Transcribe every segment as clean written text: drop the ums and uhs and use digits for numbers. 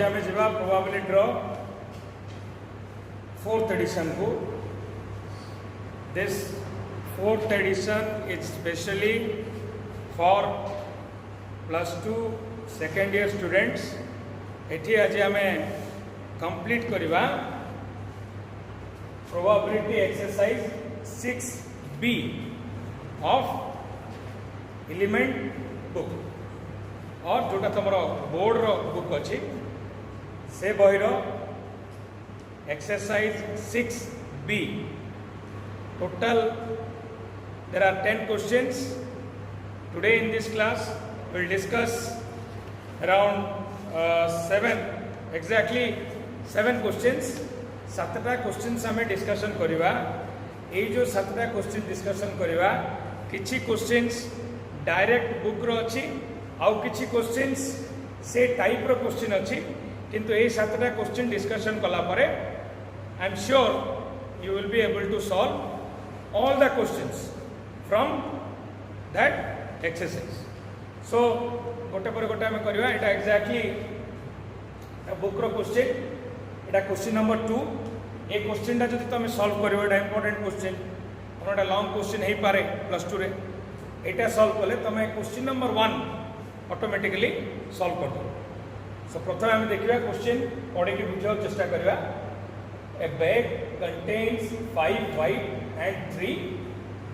आम जा प्रोबेबिलिटी रो fourth edition को. This fourth edition is specially for +2 second year students. एठी आज आम कंप्लीट करवा probability exercise 6B of element book और जोटा तुम बोर्ड रो बुक अच्छी से बहिर exercise 6B. Total there are 10 questions. Today in this class we'll discuss around 7 questions. 7टा questions हमें डिस्कशन करवा. ये जो 7टा क्वेश्चन डिस्कशन करवा किछि क्वेश्चंस डायरेक्ट बुक रो अच्छी आउ किछि क्वेश्चंस से टाइप रो क्वेश्चन अच्छी. किंतु ये 7टा क्वेश्चन डिस्कशन कला परे I am sure you will be able to solve all the questions from that exercise. So गोटे पर गोटे आम करवा. एटा एक्जाक्टली बुक रो क्वेश्चन. एटा क्वेश्चन नंबर 2. ये क्वेश्चन टा जदि तुम सॉल्व करिवो एटा इंपोर्टेंट क्वेश्चन. कोनोटा लॉन्ग क्वेश्चन हे पारे +2 रे. एटा सॉल्व कले तुम क्वेश्चन नंबर 1 ऑटोमेटिकली सॉल्व कर दो. सो प्रथम आम देखिबा क्वेश्चन पढ़े के बुझाव चेष्टा करबा. ए bag contains 5 white and 3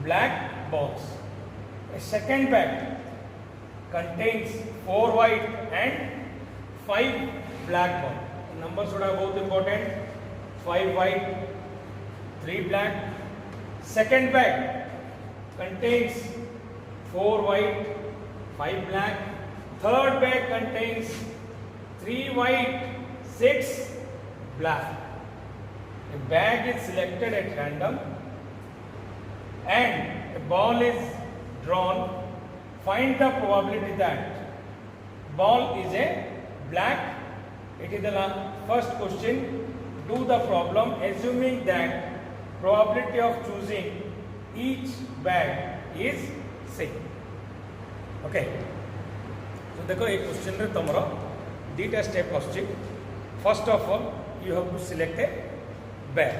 black balls. A second bag contains 4 white and 5 black balls. Numbers are बहुत important. 5 white, 3 black. Second bag contains 4 white, 5 black. Third bag contains 3 white, 6 black. A bag is selected at random and a ball is drawn. Find the probability that ball is a black. It is the first question. Do the problem assuming that probability of choosing each bag is same. Okay. So देखो एक question रे तुमरो दीटा step अछि. First of all you have to select a bag.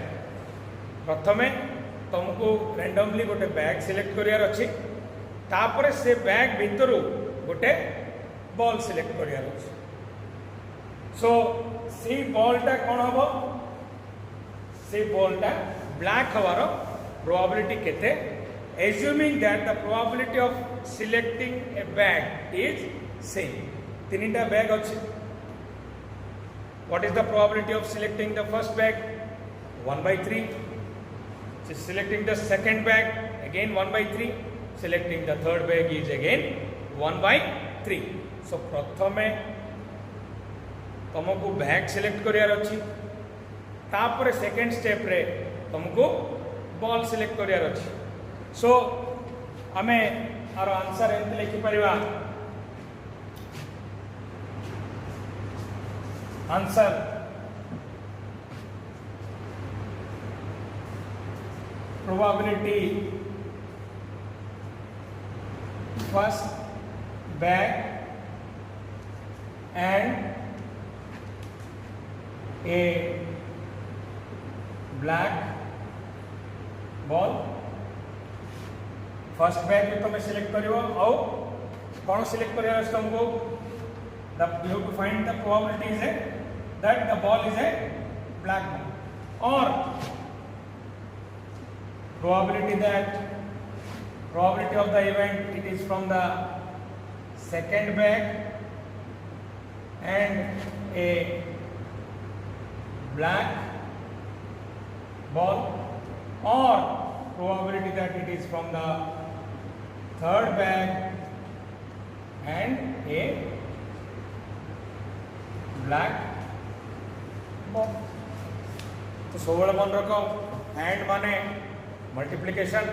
प्रथमे तुमको randomly गोटे bag select करियार अछि. तापरे से बैग भितरु गोटे बॉल सिलेक्ट करियार अछि. सो सी बॉलटा कौन हम से बॉलटा ब्लैक हवार प्रोबेबिलिटी केते. Assuming that the probability of selecting A bag is same. तीनटा बैग अच्छे. What is the probability of selecting the first bag? 1/3. Selecting the second bag again 1/3. Selecting the third bag is again 1/3. सो प्रथमे तुमको bag select करियार अच्छी. तापर second step रे तुमको ball select करियार अच्छी. सो आमे आर आंसर एंत लिखि परिवा. Answer probability first bag and a black ball. First bag में तुम सिलेक्ट करिवो आउ कौन सिलेक्ट करिया तुमको the you have to find the probability is a that the ball is a black ball और probability of the event it is from the second bag and a black ball or probability that it is from the third bag and a black ball. तो सोलह मन रखो. And माने multiplication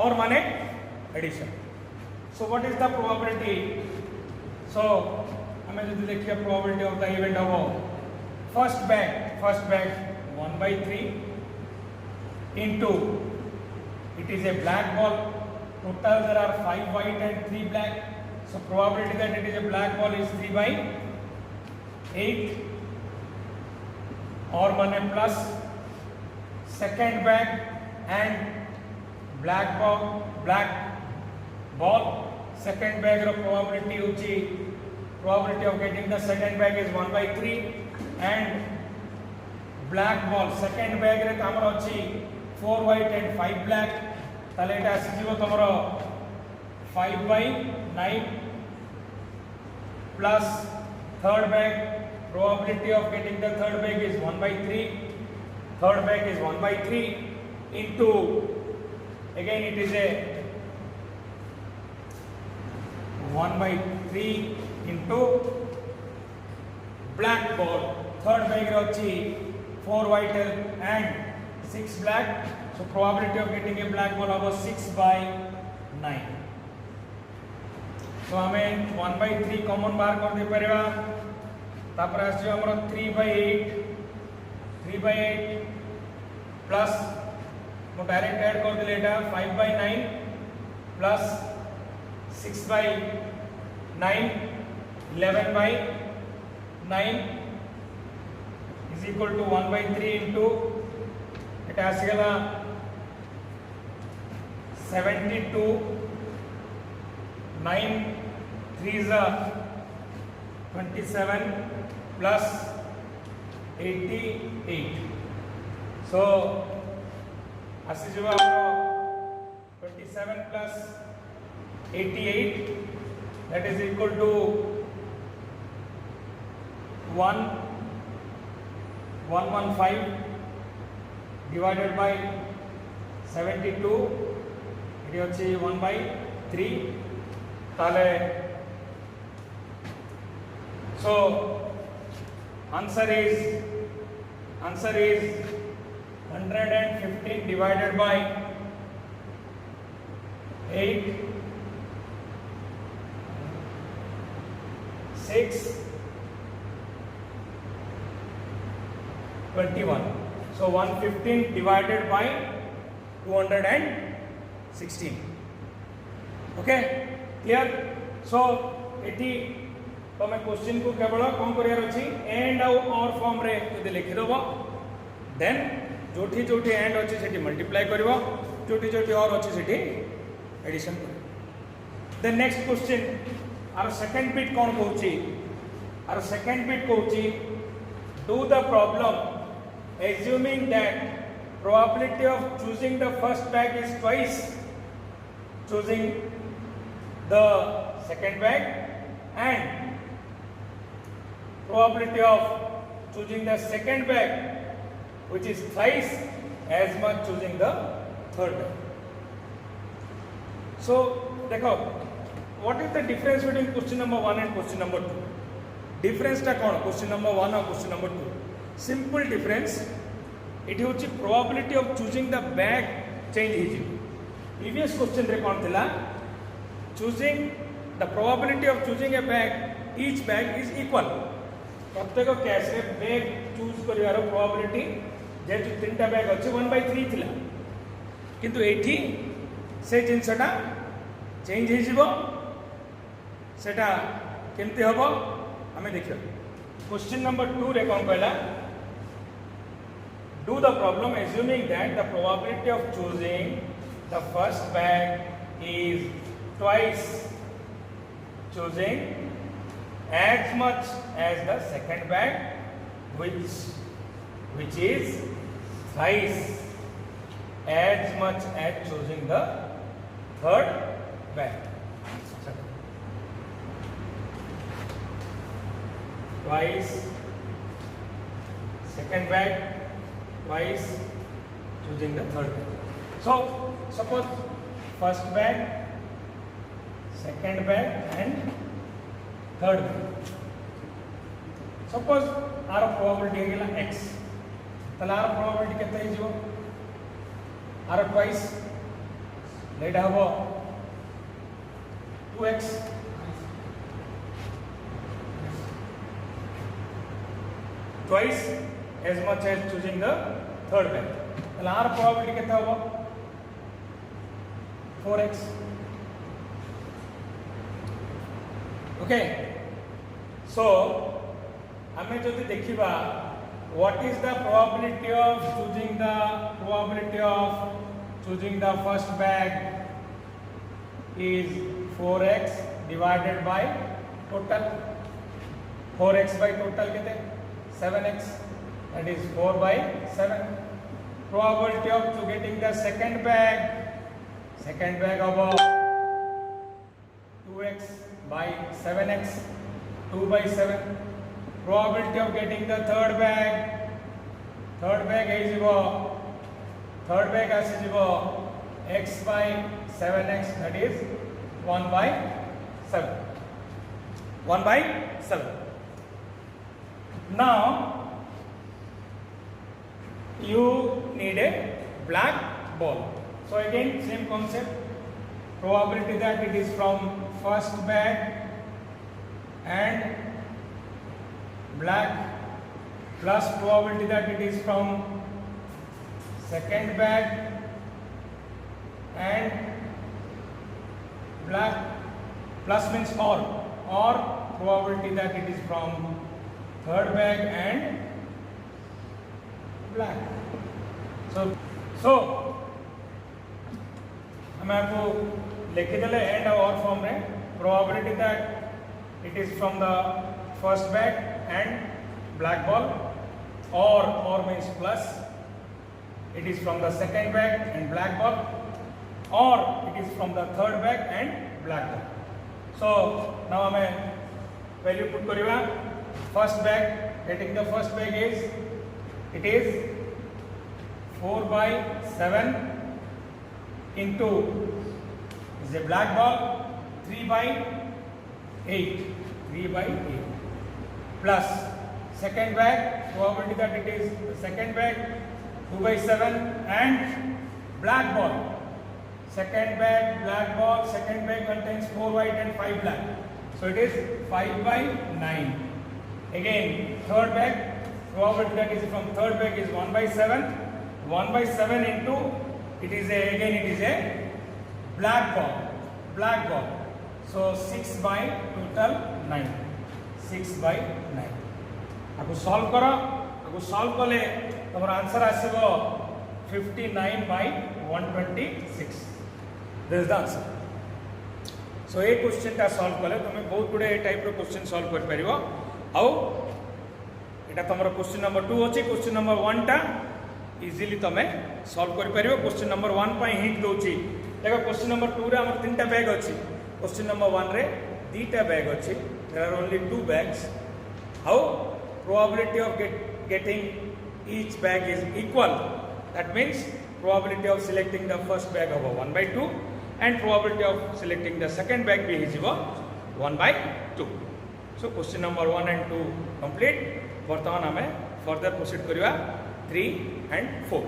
और माने addition. So what is the probability? So हमें जो देखिए प्रोबेबिलिटी ऑफ द इवेंट हो first bag 1/3 into it is a black ball. Total there are 5 white and 3 black. So probability that it is a black ball is 3/8. और माने plus second bag and black ball second bag रो probability होची probability of getting the second bag is 1/3 and black ball second bag रे हमर अछि 4 white and 5 black ताले एटा आसी जीवो तमरो 5/9 plus third bag probability of getting the third bag is 1/3 third bag is 1/3 into again it is a 1/3 into black ball third bag rochi 4 white and 6 black so probability of getting a black ball about 6/9 so हमें 1/3 common बाहर कर दे परिबा तापर आसी हमरो 3/8 plus मो direct add कर दिले एटा 5/9 plus 6/9 11/9 is equal to 1/3 into it has gala 72 9 3s are 27 plus 88 so asi jo 27 plus 88 that is equal to 115 divided by 72 it is 1/3 tale so answer is 115 divided by 8 6 21 so 115 divided by 216 okay clear so eighty तमे question को केवल कोन करियार अछि and और form रे जदि लिखि दबो then जोठी जोठी and अछि सेठी मल्टीप्लाई करबो जोठी जोठी और अछि सेठी एडिशन करबो देन नेक्स्ट क्वेश्चन आर सेकंड बिट कोन कहउची आर सेकंड बिट कहउची do the problem assuming that probability of choosing the first bag is twice choosing the second bag and probability of choosing the second bag which is thrice as much choosing the third bag. So देखो what is the difference between question number 1 and question number 2? Difference टा कौन question number 1 और question number 2? Simple difference. It होची probability of choosing the bag change ହେଇଛି. Previous question रे कौन थिला choosing the probability of choosing a bag each bag is equal. प्रत्येक case रे bag choose करिवार probability जेतु तीनटा bag अछि 1/3 थिला किंतु एठी से जिनसटा चेंज ହେଇଯିବ सेटा केमती हबो हमें देखियो क्वेश्चन नंबर 2 रे कौन कहला do the problem assuming that the probability of choosing the first bag is twice choosing as much as the second bag which is thrice as much as choosing the third bag twice second bag twice choosing the third bag. So suppose first bag second bag and third bag suppose आर probability है गेला x तला are probability केते हिजो are twice लेडा हबो 2x twice as much as choosing the third bag. तला are probability केते हबो 4x okay so हमें जदि देखिबा what is the probability of choosing the first bag is 4x divided by total. 4x by total कितने 7x, that is 4 by 7. Probability of getting the second bag of 2x by 7x, 2 by 7. Probability of getting the third bag as x by 7x, that is 1 by 7. 1 by 7. Now you need a black ball. So again same concept, probability that it is from first bag and black plus probability that it is from second bag and black, plus means or probability that it is from third bag and black. So हम आपको लिख देले and और form में probability that it is from the first bag and black ball, or means plus it is from the second bag and black ball, or it is from the third bag and black ball. So now हमें value put करिवा. First bag, getting the first bag is, it is 4 by 7 into is a black ball 3 by 8 plus second bag, probability that it is the second bag 2 by 7 and black ball, second bag black ball, second bag contains 4 white and 5 black, so it is 5 by 9. Again third bag, probability that is from third bag is 1 by 7 into it is a black ball, so 6 by total 9, 6 by 9. आपको solve करो, कले तुम्हारा answer आसीबो 59 by 126. This is the answer. So ए question टा solve कले तुम बहुत गुडे टाइप रो क्वेश्चन सॉल्व कर परिबो. आउ एटा तुम्हारा क्वेश्चन नंबर 2 अछि, क्वेश्चन नंबर 1 टा इजीली तमे सॉल्व कर परिबो. क्वेश्चन नंबर 1 पई हिंट दोची. देखो क्वेश्चन नंबर 2 रे हमर तीनटा बैग अछि, क्वेश्चन नंबर 1 रे दीटा बैग अछि. There are only 2 bags. How probability of getting each bag is equal, that means probability of selecting the first bag of 1 by 2 and probability of selecting the second bag be is 1 by 2. So question number 1 and 2 complete. वर्तमान हमें further proceed करिवा 3 and 4.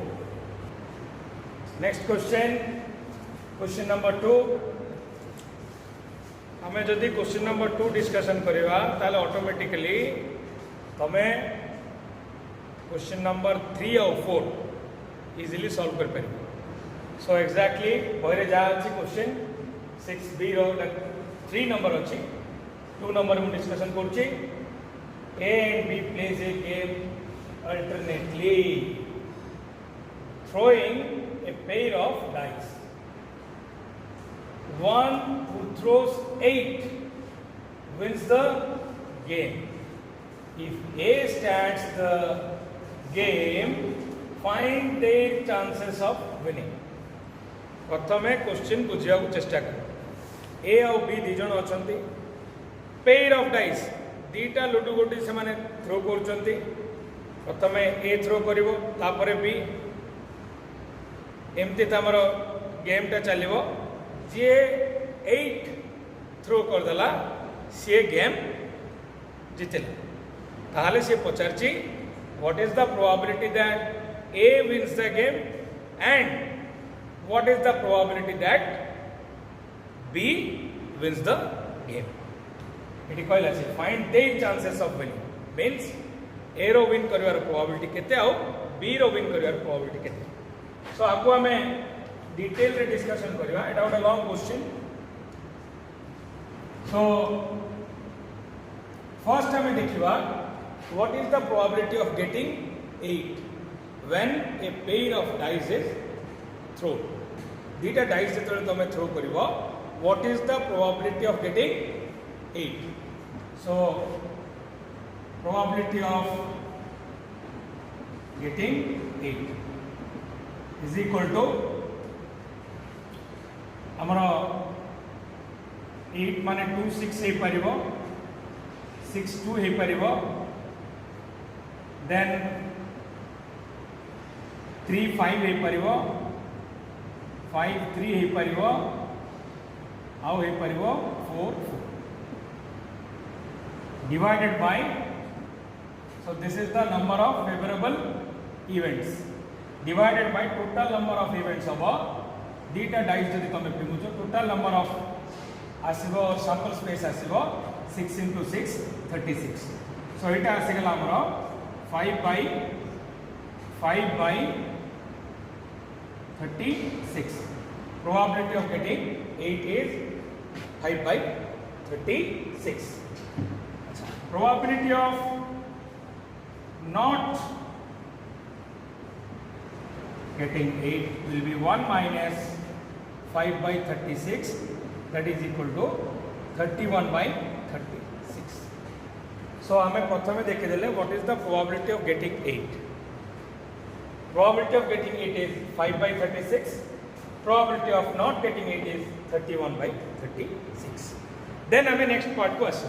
Next question number 2. हमें जदि question number 2 discussion करिवा ताले automatically तमें question number 3 और 4 easily solve कर पारे. सो exactly बहरे जहाँ अच्छी क्वेश्चन 6b रो 3 नंबर अच्छी 2 नंबर में discussion करुच्ची. A and B plays a game alternately throwing a pair of dice. One who throws 8 wins the game. If A starts the game, find their chances of winning. प्रथमे question बुझा चेष्टा कर. ए और be the जन अछंती, pair of dice दीटा ludo गोटी से माने throw करचंती. प्रथमे ए थ्रो करिवो, तापरे बी, एमती तमर गेम टा चलिवो. जे 8 थ्रो कर देला से गेम जितेला. ताहले से पचारची what is the probability that A wins the game and what is the probability that B wins the game. Eighty कहला से find their chances of winning means A row win करिवार probability केते आउ B रो win करिवार probability केते. सो आपको हमें detail रे discussion करिवा. एटा गोटे long question. So first हमें देखिवा what is the probability of getting 8 when a pair of dice is thrown. Dita dice जेतले तमे throw करिवो, what is the probability of getting 8? So probability of getting 8 is equal to amara 8 माने 2 6 हे परिवो, 6 2 हे परिवो, then 3 5 हे परिवो, 5 3 हे परिवो, आउ हे परिवो 4 4 divided by, so this is the number of favorable events divided by total number of events of dita dice जदि तमे पिमुचो total number of आसीबो sample space आसीबो 6 into 6 36. So एटा आसीगला हमरो 5 by 36. Probability of getting 8 is 5 by 36. Probability of not getting 8 will be 1 minus 5 by 36, that is equal to 31 by 36. So हमें प्रथमे देखे देले what is the probability of getting 8. Probability of getting 8 is 5 by 36. Probability of not getting 8 is 31 by 36. Then हमें next part को आसा.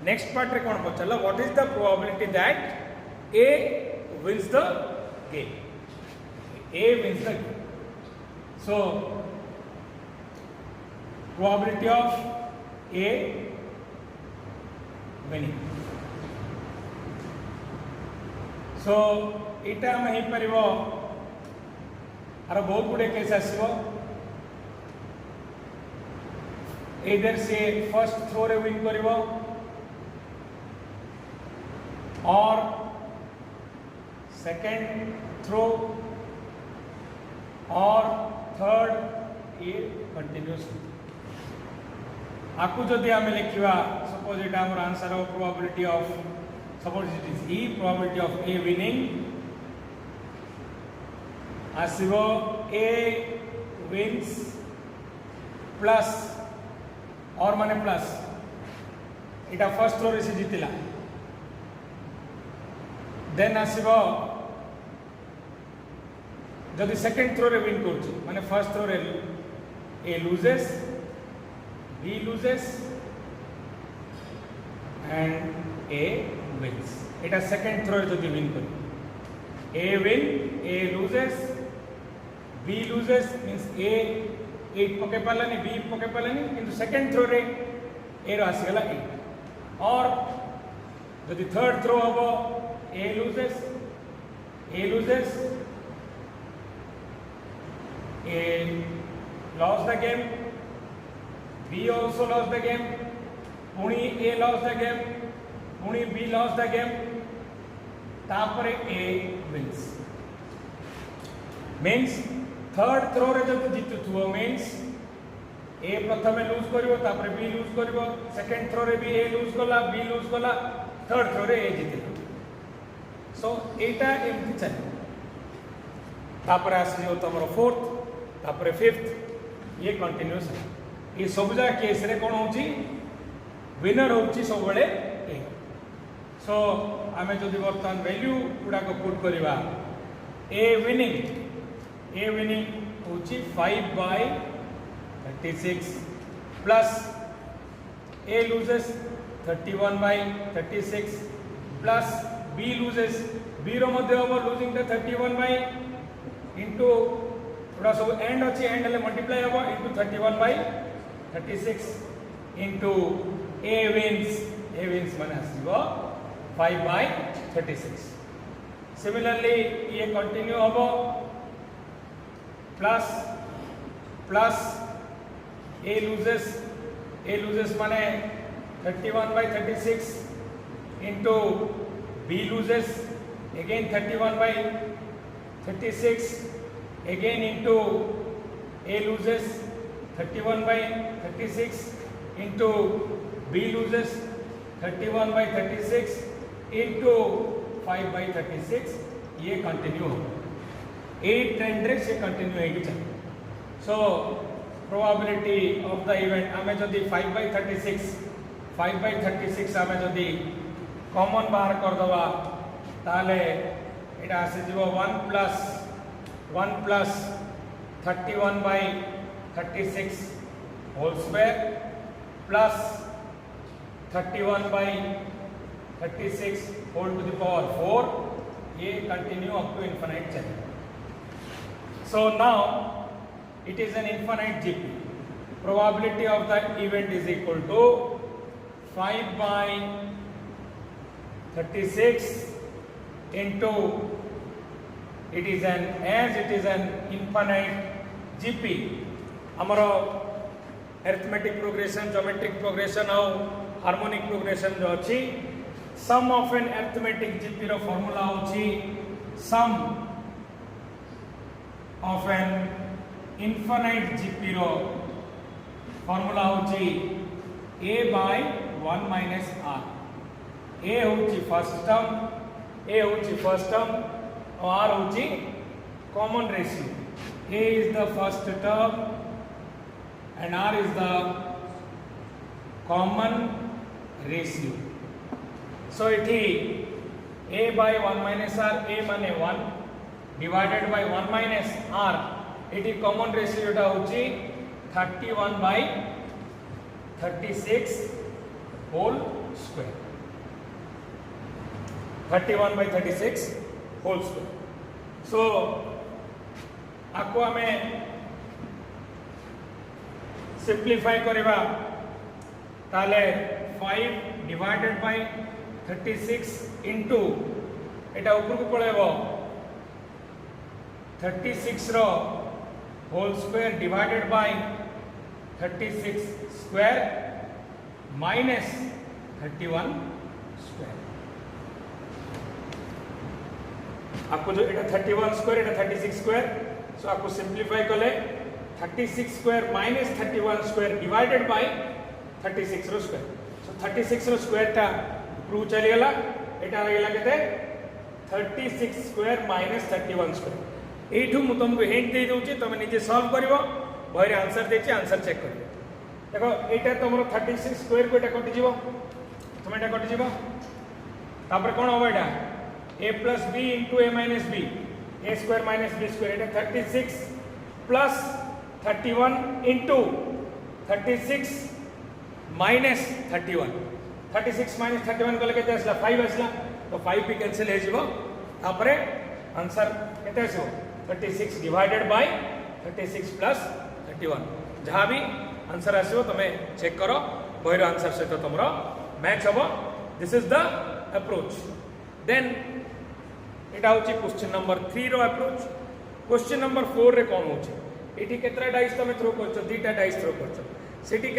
Next part रे कौन पचला, what is the probability that A wins the game? A wins the game. So probability of A winning. So इटा हम ही परिवो आर बहुत गुडे केस आसीबो. either से फर्स्ट थ्रो रे विन करिवो or second throw or third ये continuous. आकु जदि आमे लिखिवा suppose इटा हमर answer of probability of, suppose it is E, probability of A winning आसीबो A wins plus और माने प्लस इटा फर्स्ट थ्रो रे से जितिला, देन आसीबो जदि सेकंड थ्रो रे विन करछि माने फर्स्ट थ्रो रे A loses, B loses and A wins. इटा सेकंड थ्रो रे जदि विन करि A win, A loses, B loses means A 8 पके पालानी, B पके पालानी, किंतु सेकंड थ्रो रे A रो आसी गला 8. और जदि थर्ड थ्रो हबो A loses, A lost the game, B also lost the game, पुणी A lost the game, पुणी B lost the game, तापरे A wins. Means third throw रे जब जीतु थुओ means A प्रथमे लूज करिवो, तापरे B लूज करिवो, सेकंड थ्रो रे भी A लूज कला, B लूज कला, थर्ड थ्रो रे A जीतिला. सो एटा एमती चले. तापरे आसीयो तमरो फोर्थ, तापरे फिफ्थ, ये कंटिन्यूअस है. ये सबजा केस रे कोन होची विनर होची सब बेले A. सो आमे जदि वर्तमान वैल्यू गुडा को पुट करिवा A winning होची 5 by 36 plus A loses 31 by 36 plus B loses, B रो मध्ये over losing the 31 by into थोड़ा सब एंड अछि, एंड ले मल्टीप्लाई होबो into 31 by 36 into A wins माने आसीबो 5 by 36. सिमिलरली ये कंटिन्यू होबो प्लस A loses माने 31 by 36 into B loses again 31 by 36 again into A loses 31 by 36 into B loses 31 by 36 into 5 by 36 ये continue हो 8 trend रे से continue है कि चल so probability of the event आमे जदी 5/36 आमे जदी कॉमन बाहर कर दवा ताले एटा आसे जीवो 1 plus 31/36 whole square plus 31/36 whole to the power 4 ये कंटिन्यू अप टू इनफिनिट चले so now it is an infinite GP probability of the event is equal to 5/36 into it is an infinite GP amaro arithmetic progression geometric progression और harmonic progression जो अच्छी sum of an arithmetic GP row formula होची sum of an infinite GP row formula होची a by 1 minus r a होची first term और r होची common ratio a is the first term and r is the common ratio so इठी a by 1 minus r a माने 1 divided by 1 minus r इठी common ratio टा होची 31/36 whole square 31/36 whole square so आपको हमें simplify करवा ताले 5 divided by 36 into एटा ऊपर को पळेबो 36 रो whole square divided by 36 square minus 31 square आपको जो एटा 31 स्क्वायर एटा 36 स्क्वायर सो आपको सिंप्लीफाई करले 36 square minus 31 square divided by 36 रो स्क्वायर सो 36 रो स्क्वायर टा ऊपर चली गला एटा रहिला केते 36 स्क्वायर माइनस 31 स्क्वायर एठू मु तुमको हिंट दे दोची तुम निजे सॉल्व करिवो बहरे आंसर देची आंसर चेक करिवो देखो एटा तमरो 36 स्क्वायर को एटा कटि जीवो तुम एटा कटि जीवो तापर कोन होबो एटा a plus b into a minus b a square minus b square Etah 36 plus 31 into 36 minus 31 36 minus 31 को लेके आसला 5 आसला तो 5 भी कैंसिल हे जीवो तापरे आंसर केते आसीबो 36 डिवाइडेड by 36 plus 31 जहां भी आंसर आसीबो तमे चेक करो बहिरो आंसर से तो तमरो मैच होबो this is the approach then एटा होची क्वेश्चन नंबर 3 रो अप्रोच क्वेश्चन नंबर 4 रे कोन होची एठी केतरा डाइस तमे थ्रो करछो दीटा डाइस थ्रो करछो सेठी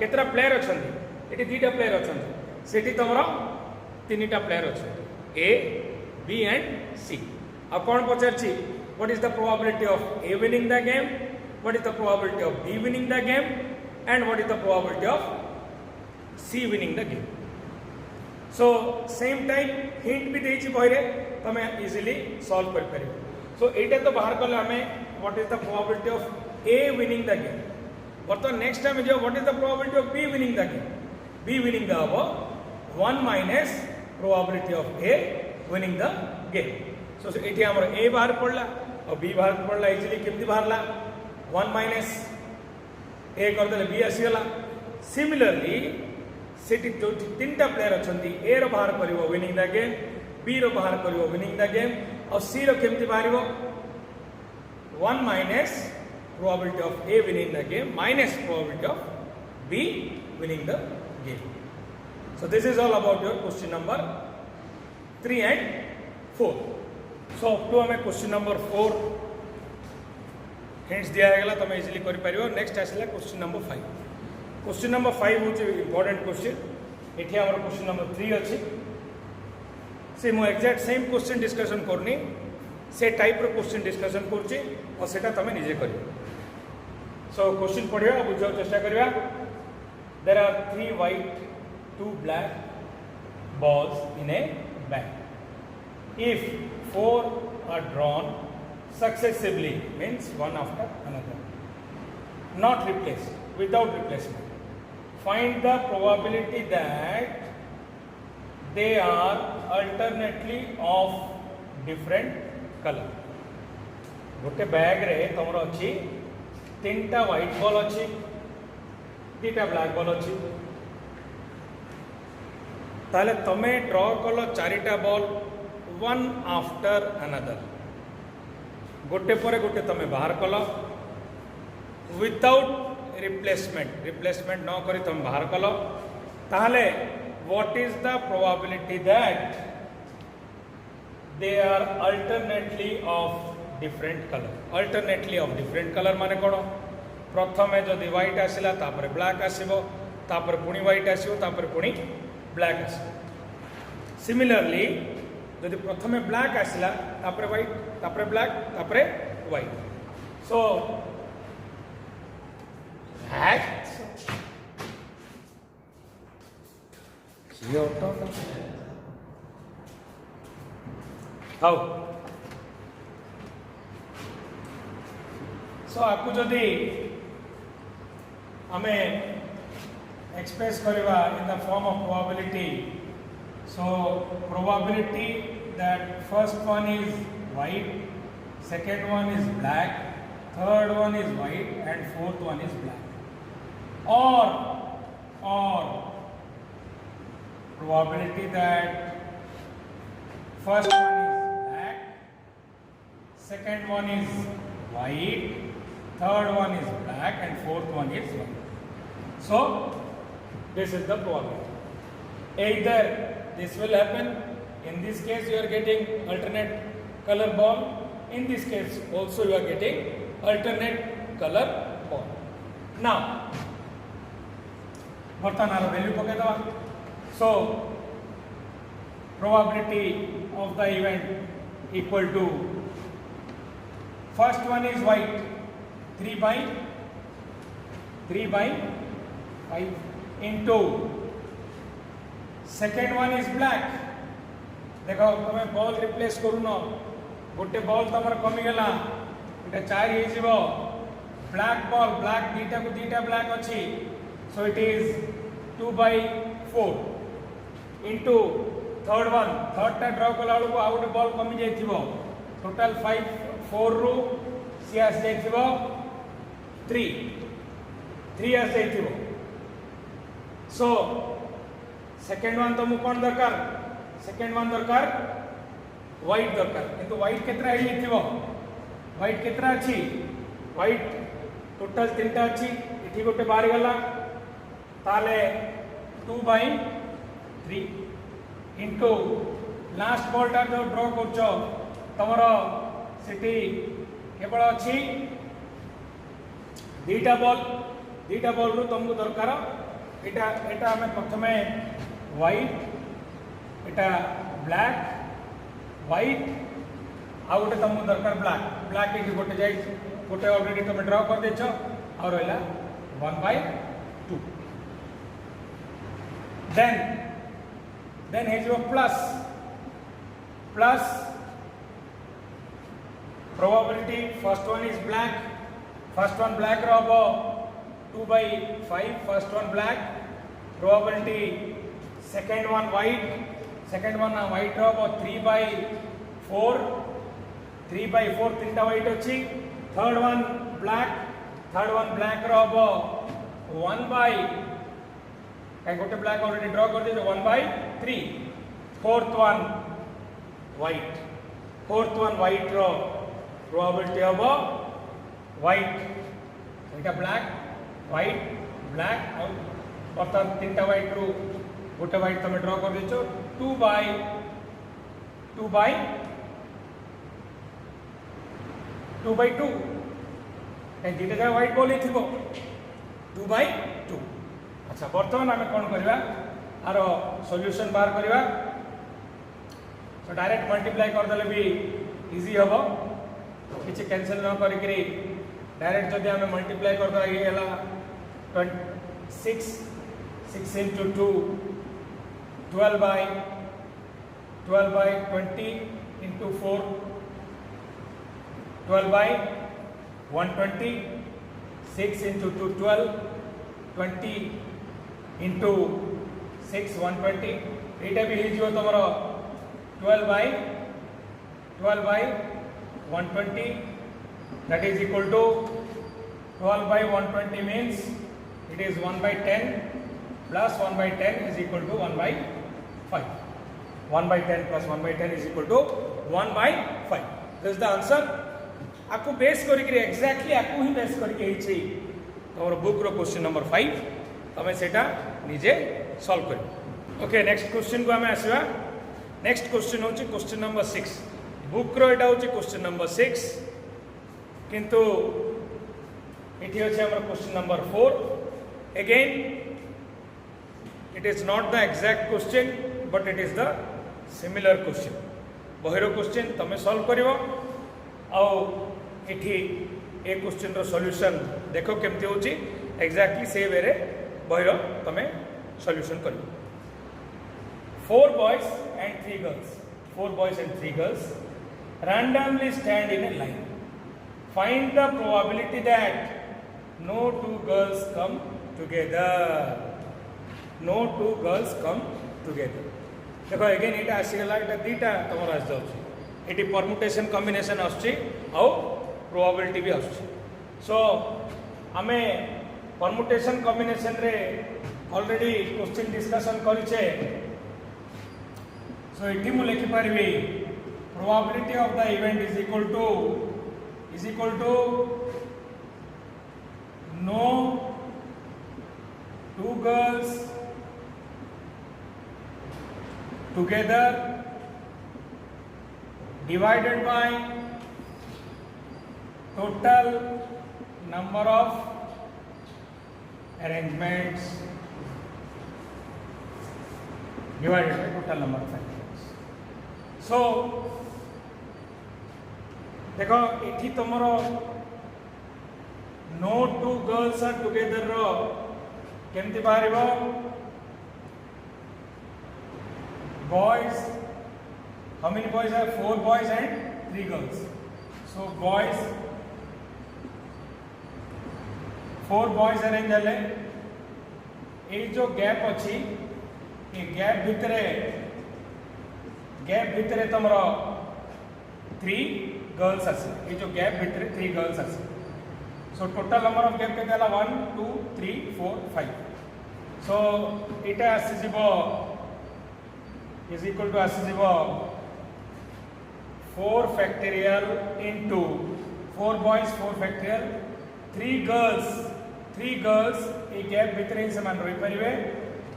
केतरा प्लेयर अछंती एठी दीटा प्लेयर अछंती सेठी तमरो तीनटा प्लेयर अछंती ए बी एंड सी अब कोन पचरची what is the probability of A winning the game, what is the probability of B winning the game, and what is the probability of C winning the game. So same time hint भी देची बहिरे तमे easily solve कर परिबो सो एटा तो बाहर करले हमें what is the probability of A winning the game बर्तन next time जो what is the probability of B winning the game B winning the हबो 1 minus probability of A winning the game so एठी हमर A बाहर पड़ला और B बाहर पड़ला इजीली केमती बाहरला 1 minus A कर देले B आसी गला सिमिलरली सेठी जो तीनटा प्लेयर अछंती A रो बाहर करिवो विनिंग द गेम B रो बाहर करिवो विनिंग द गेम और C रो केमती बाहरिवो 1 minus probability of A winning the game minus probability of B winning the game so this is all about your question number 3 and 4 so up to हमें question number 4 hints दिया गला तमे easily करि परियो next आसला question number 5 question number 5 होचे important question एठी हमर क्वेश्चन नंबर 3 अछि से मो एग्जैक्ट सेम क्वेश्चन डिस्कशन करनी से टाइप रो क्वेश्चन डिस्कशन करछि और सेटा तमे निजे करियो सो क्वेश्चन पढियो बुझाउ चेष्टा करिया there are 3 white 2 black balls in a bag if 4 are drawn successively, means one after another, not replaced, without replacement. Find the probability that they are alternately of different color. गोटे bag रे तुम अच्छी 3टा white ball अच्छी 2टा black ball अच्छी ताले तमे draw कल 4टा ball one after another गोटे पर गोटे तमे बाहर कल विदाउट रिप्लेसमेंट न करी तुम बाहर कल ताहले what is the probability that they are alternately of different colour माने कौन प्रथम जदि व्हाइट आसला तापर ब्लैक आसीबो तापर पुणी व्हाइट आसीबो तापर पुणी ब्लैक आसीबो सिमिलरली जदि प्रथम ब्लैक आसला तापर व्हाइट तापर ब्लैक तापर व्हाइट सो हाउ सो आपको जदि हमें एक्सप्रेस करवा in the form of probability so probability that first one is white second one is black third one is white and fourth one is black और probability that first one is black second one is white, third one is black and fourth one is white. So this is the probability. Either this will happen, in this case you are getting alternate color ball, in this case also you are getting alternate color ball. Now बर्तन are value पके दवा. So probability of the event equal to first one is white 3 by 5 into second one is black. देखो तुम्हें ball replace करू न गोटे ball तुम कमी गला एटा 4 हे जीवो ब्लैक बॉल ब्लैक दीटा को दीटा ब्लैक अच्छी सो it is 2 by 4 into third one third टा ड्रॉ कला को आउट बॉल कमी जाइथिबो टोटल 5 4 रु सी आस जाइथिबो 3 आस जाइथिबो. सो सेकंड वन तुमको कौन दरकार सेकंड वन दरकार व्हाइट दरकार किंतु व्हाइट केतरा हे जाइथिबो व्हाइट केतरा अछि व्हाइट टोटल 3टा अछि इठी गोटे बाहर गला ताले 2 by 3 into लास्ट बॉल टा जो ड्रॉ करछो तमरो सिटी केवल अच्छी 2टा बॉल रु तुमको दरकार एटा एटा हमें प्रथमे व्हाइट एटा ब्लैक व्हाइट आ गोटे तुमको दरकार ब्लैक एटी गोटे जाई गोटे ऑलरेडी तुम ड्रॉ कर देछ और रहला 1 by 2 देन हे जो plus probability first one is black first one black robo 2 by 5 first one black probability second one white robo 3 by 4 3टा white अच्छी third one black robo 1 by कहीं गोटे ब्लैक ऑलरेडी ड्रॉ कर दे 1 by 3 fourth one white रो probability of white एटा black और बर्तन 3टा white रु गोटे white तुम ड्रॉ कर देछो 2 by 2 कहीं दीटा जगह व्हाइट बॉल ही थी 2 by 2. अच्छा बर्तमान आम कौन करवा आर सॉल्यूशन बाहर करवा तो डायरेक्ट मल्टीप्लाई करदे भी इजी हम किसी कैंसिल न करी डायरेक्ट जब आम मल्टीप्लाई करदे ये है 6 into 2 12 by 20 into 4, 12 by 120, 6 into 2, 12, 20 into 6, 120. एटा भी हे जीवो तमरो 12 by 120, that is equal to 12 by 120 means it is 1 by 10 plus 1 by 10 is equal to 1 by 5. 1 by 10 plus 1 by 10 is equal to 1 by 5. This is the answer. आपको base करिक exactly आपको ही base करके हे तमर book रो question number 5 तमे सेटा निजे solve कर. ओके नेक्स्ट क्वेश्चन को हमें आसीबा. नेक्स्ट क्वेश्चन होची क्वेश्चन नंबर 6. बुक रो एटा होची क्वेश्चन नंबर 6 किंतु इठी होची हमर question number 4. Again it is not the exact question but it is the similar question. बहिरो क्वेश्चन तमे सॉल्व करिवो आउ इठी ए क्वेश्चन रो सॉल्यूशन देखो केमती होची एग्जैक्टली से वे रे बहिरो तमे solution करिवो. 4 boys and 3 girls. 4 boys and 3 girls randomly stand in a line. Find the probability that no 2 girls come together. No 2 girls come together. देखो अगेन एटा आसीगला एटा दीटा तमर आस जाउची. एटी परमुटेशन कॉम्बिनेशन आछी आउ प्रोबेबिलिटी भी आछी. सो आमे परमुटेशन कॉम्बिनेशन रे already question discussion करिछे. सो इटी मु लिखि पारिबी probability of the event is equal to no 2 girls together divided by total number of arrangements divided by total number of arrangements. So देखो एठी तमरो no 2 girls are together रो केमती बाहरिबो. Boys, how many boys are? 4 boys and 3 girls. So boys, 4 boys arrange हेले. ये जो gap अच्छी ये gap भितरे तमरो 3 girls आसे. ये जो गैप भितरे 3 गर्ल्स आसे. सो टोटल नंबर ऑफ गैप केते हला 1 2 3 4 5. सो इटा आसे जीवो is equal to आसीजिबो 4 factorial into 4 boys 4 factorial 3 girls ए गैप भितर ही समान रही परिवे.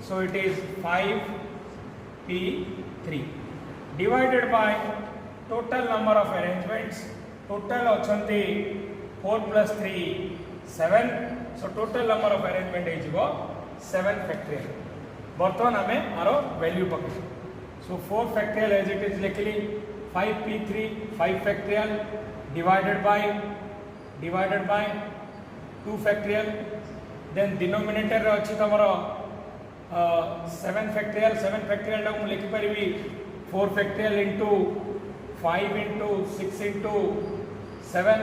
So it is 5p3 divided by total number of arrangements. Total अछंती 4 plus 3 7. So total number of arrangement हे जीवो 7 factorial. बर्तमान हमें आरो वैल्यू पके. So 4 factorial as it is लिखली 5p3 5 factorial divided by 2 factorial. Then denominator रे अछि तमरो 7 factorial टा मु लिखि परिबी 4 factorial into 5 into 6 into 7.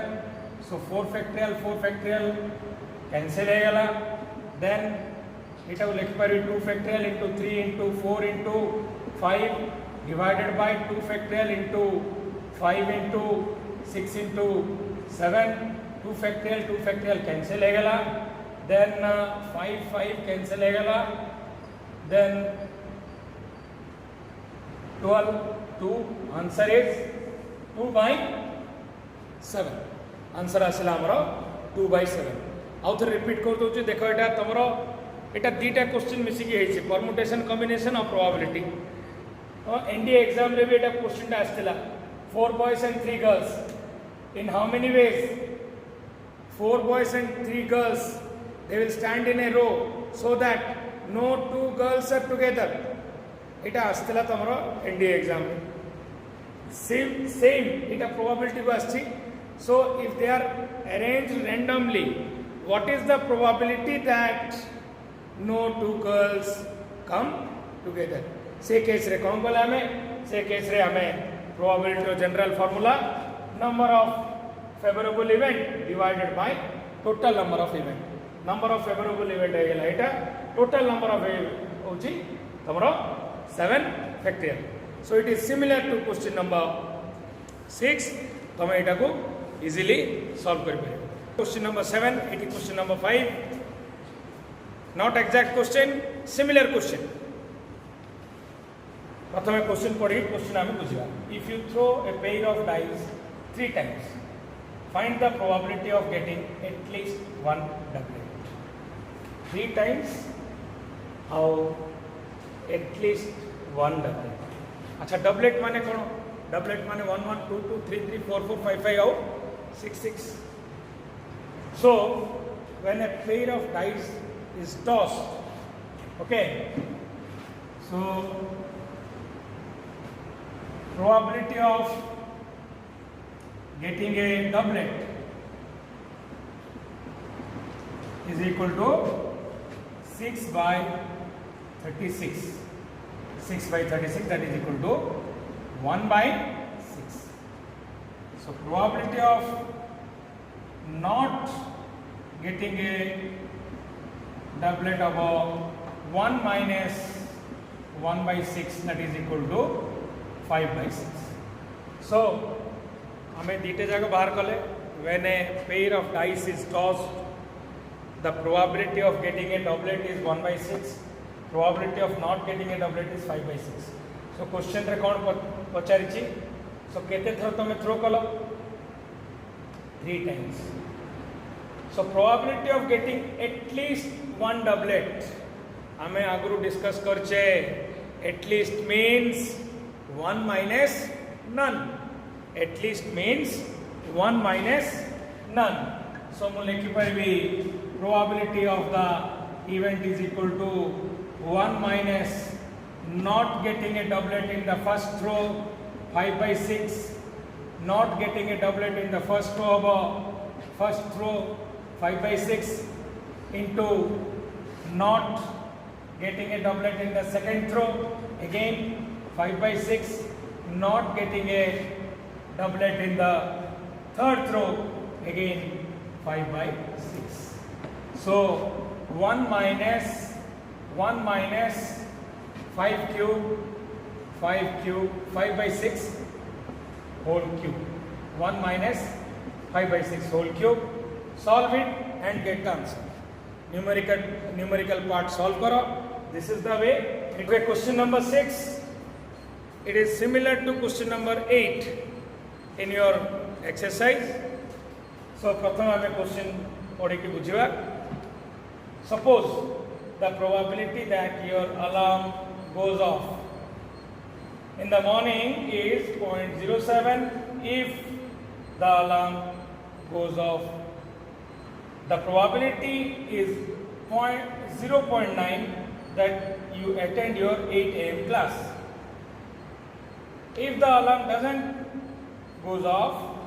So 4 factorial cancel हे गला. Then इटा लिखि परिबी 2 factorial into 3 into 4 into 5 divided by 2 factorial into 5 into 6 into 7. 2 factorial cancel हे गला. Then 5 cancel हे गला. Then 12 2. Answer is 2 by 7. Answer आसिला हमरो 2 by 7. आउ थे रिपीट कर दउची. देखो एटा तमरो एटा दीटा क्वेश्चन मिसिकी हेछि परमुटेशन कॉम्बिनेशन और प्रोबेबिलिटी. एनडीए एग्जाम रे भी एटा क्वेश्चन टा आस्तिला 4 boys and 3 girls. In how many ways? 4 boys and 3 girls they will stand in a row so that no 2 girls are together. Etah आस्तिला तमरो NDA exam रे. Same एटा probability को आछि. So if they are arranged randomly, what is the probability that no 2 girls come together? से case रे कौन बोला हमें से case रे हमें probability of general formula number of favorable event divided by total number of event. Number of favorable event आइगला Etah total number of होची तमरो 7 factorial. So it is similar to question number 6. तमे एटा को easily solve कर पारे. Question number 7 it is question number 5. Not exact question, similar question. प्रथमे question पढ़ी question आम बुझा. If you throw a pair of dice 3 times, find the probability of getting at least one doublet. 3 times how at least one doublet. अच्छा doublet माने कौन? Doublet माने 1 1 2 2 3 3 4 4 5 5 out 6 6. So when a pair of dice is tossed, okay, so probability of getting a doublet is equal to 6 by 36. 6 by 36, that is equal to 1 by 6. So probability of not getting a doublet of 1 minus 1 by 6, that is equal to 5 by 6. So हमें दीटे जगह बाहर कले. When a pair of dice is tossed, the probability of getting a doublet is 1 by 6. Probability of not getting a doublet is 5 by 6. So question रे कौन पचारिची? So केते throw तमे throw कलो? 3 times. So probability of getting at least one doublet हमें आगुरु discuss करचे. At least means 1 minus none. At least means 1 minus none. So mu lekhi paribi probability of the event is equal to 1 minus not getting a doublet in the first throw 5 by 6, not getting a doublet in the first throw of first throw 5 by 6 into not getting a doublet in the second throw again 5 by 6, not getting a doublet in the third throw again 5 by 6. So 1 minus 5 cube 5 by 6 whole cube. 1 minus 5 by 6 whole cube. Solve it and get the answer. Numerical part solve karo. This is the way. It is question number 6. It is similar to question number 8 in your exercise. So pratham ame question padi ki bujhiba. Suppose the probability that your alarm goes off in the morning is 0.07. If the alarm goes off, the probability is 0.9 that you attend your 8 a.m. class. If the alarm doesn't goes off,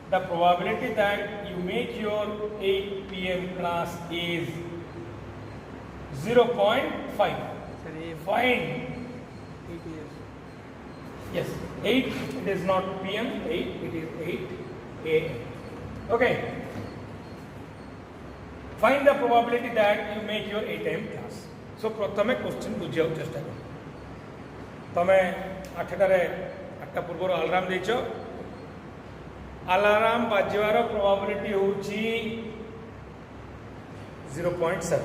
the probability that you make your 8 p.m. class is 0.5. Find. Yes, 8, it is not p.m., 8, it is 8 a.m. Okay. Find the probability that you make your 8 a.m. class. So, प्रथमे question बुझिया चेष्टा कर. तमे 8टारे 8टा पूर्व alarm देछ. Alarm बाजिवार probability होची 0.7.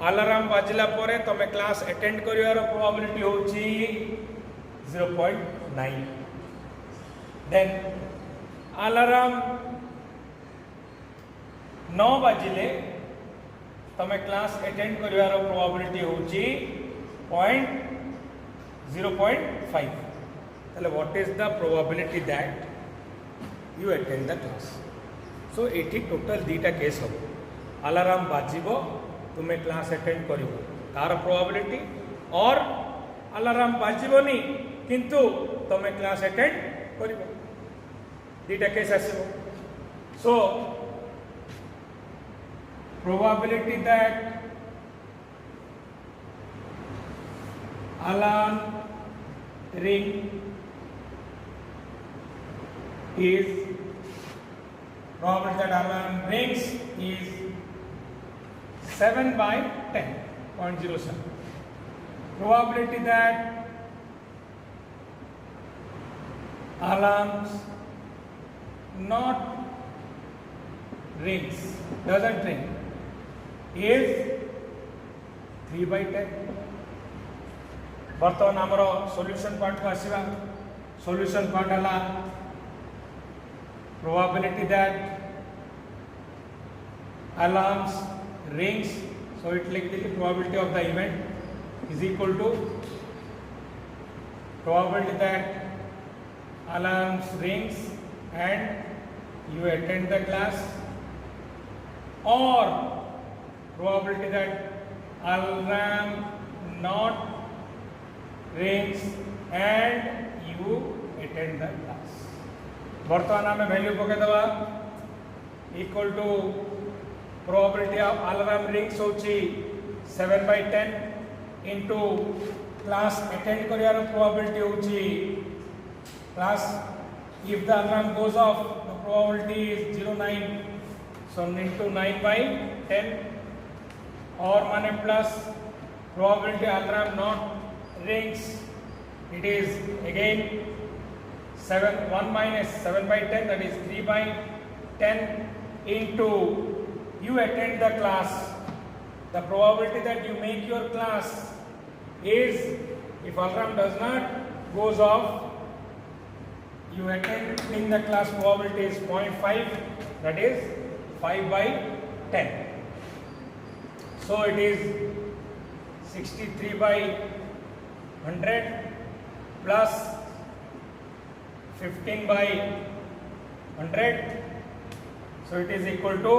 Alarm बाजिला परे तमे class attend करिवार probability होची 0.9. देन अलार्म 9 बाजिले तमे क्लास अटेंड करिवार प्रोबेबिलिटी होची 0.5. ताले what is the probability that you attend the class. So एठी टोटल दीटा केस हो. अलार्म बाजिबो तुम्हें क्लास अटेंड करिवो तार प्रोबेबिलिटी, और अलार्म बाजिबोनी किंतु तुम्हें क्लास अटेंड करिवो. दीटा केस आसीबो. So probability that alarm ring is probability that alarm rings is 7 by 10.07. Probability that alarms not rings, doesn't ring, is 3 by 10. बर्तमान आमर सॉल्यूशन पार्ट को आसीबा सॉल्यूशन पार्ट हला probability that alarms rings, so it like the probability of the event is equal to probability that alarms rings and you attend the class, or probability that alarm not rings and you attend the class. बर्तमान आम value पकईदवा equal to probability of alarm rings होची 7 by 10 into class attend करियार probability होची class if the alarm goes off the probability is 0.9 so into 9 by 10 और माने plus probability alarm not rings it is again 1 minus 7 by 10, that is 3 by 10 into you attend the class. The probability that you make your class is, if alarm does not goes off, you attend in the class, probability is 0.5, that is 5 by 10. So it is 63 by 100 plus 15 by 100, so it is equal to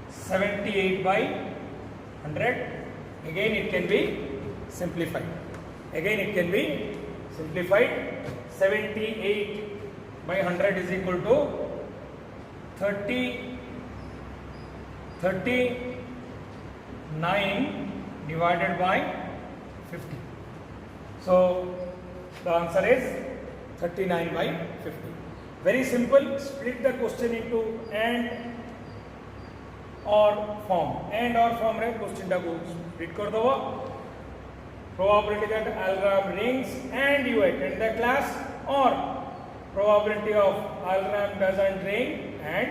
78 by 100. Again it can be simplified. 78 by 100 is equal to 39 divided by 50. So the answer is 39 by 50. Very simple. Split the question into and or form. And or form रे question टा को split कर दो. Probability that alarm rings and you attend the class, or probability of alarm doesn't ring and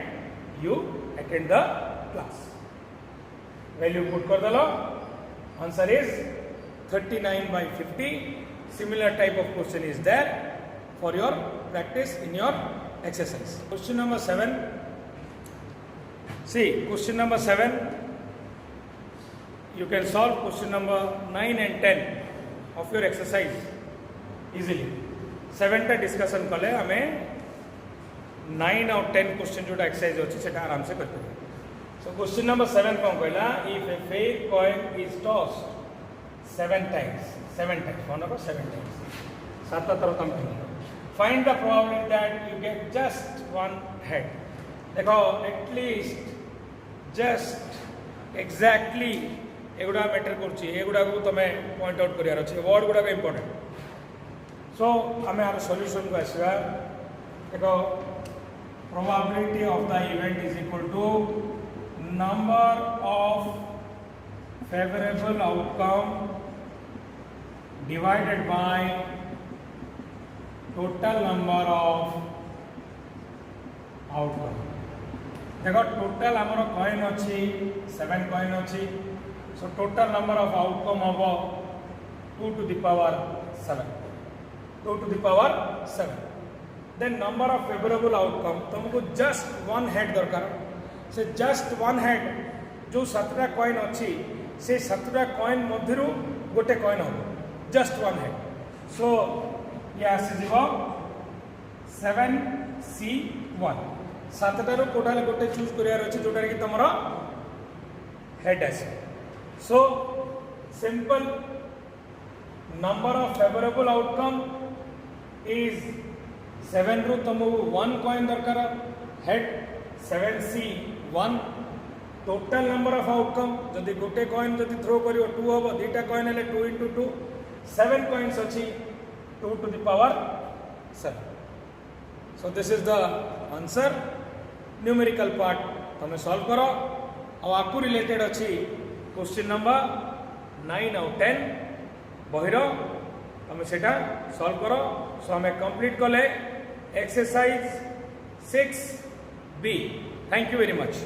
you attend the class. Value put कर दो. Answer is 39 by 50. Similar type of question is there for your practice in your exercise. Question number 7. See, question number 7. You can solve question number 9 and 10 of your exercise easily. 7 टा discussion कले हमें 9 और 10 question जो exercise होची सेटा आराम से करते हैं. So question number 7 कौन कहला? If a fake coin is tossed 7 times. 7 times. One over 7 times. Find the probability that you get just one head. देखो at least just exactly एगुड़ा मैटर करछि एगुड़ा को तमे पॉइंट आउट करियार अछि वर्ड गुड़ा का इंपोर्टेंट. सो हमें आर सॉल्यूशन को आसीबा. देखो probability of the event is equal to number of favorable outcome divided by total number of outcome. देखो टोटल आमर कॉइन अच्छी 7 कॉइन अच्छी, सो टोटल नंबर ऑफ आउटकम हम 2 to the power 7. 2 to the power 7. Then number of favourable outcome तुमको just one head दरकार. से just one head जो 7टा coin अच्छी से 7टा कॉइन मध्यरु गोटे कॉइन हम जस्ट वन हेड. सो ये आसीज 7C1. 7टारू टोटाल गोटे चूज करियार अछि जोटा कि तमरो हेड आसी. So simple number of favourable outcome is 7 रु तुमको 1 कॉइन दरकार head 7C1. Total number of outcome जदि गोटे कॉइन जदि थ्रो करियो 2 हम 2टा कॉइन हेले 2 into 2 7 coins अच्छी 2 to the power 7. So this is the answer. Numerical part तुम्हें solve करो और आपको related अच्छी question number 9 और 10 बहिरो तुम्हें सेटा solve करो. So हमें complete कले exercise 6B. Thank you very much.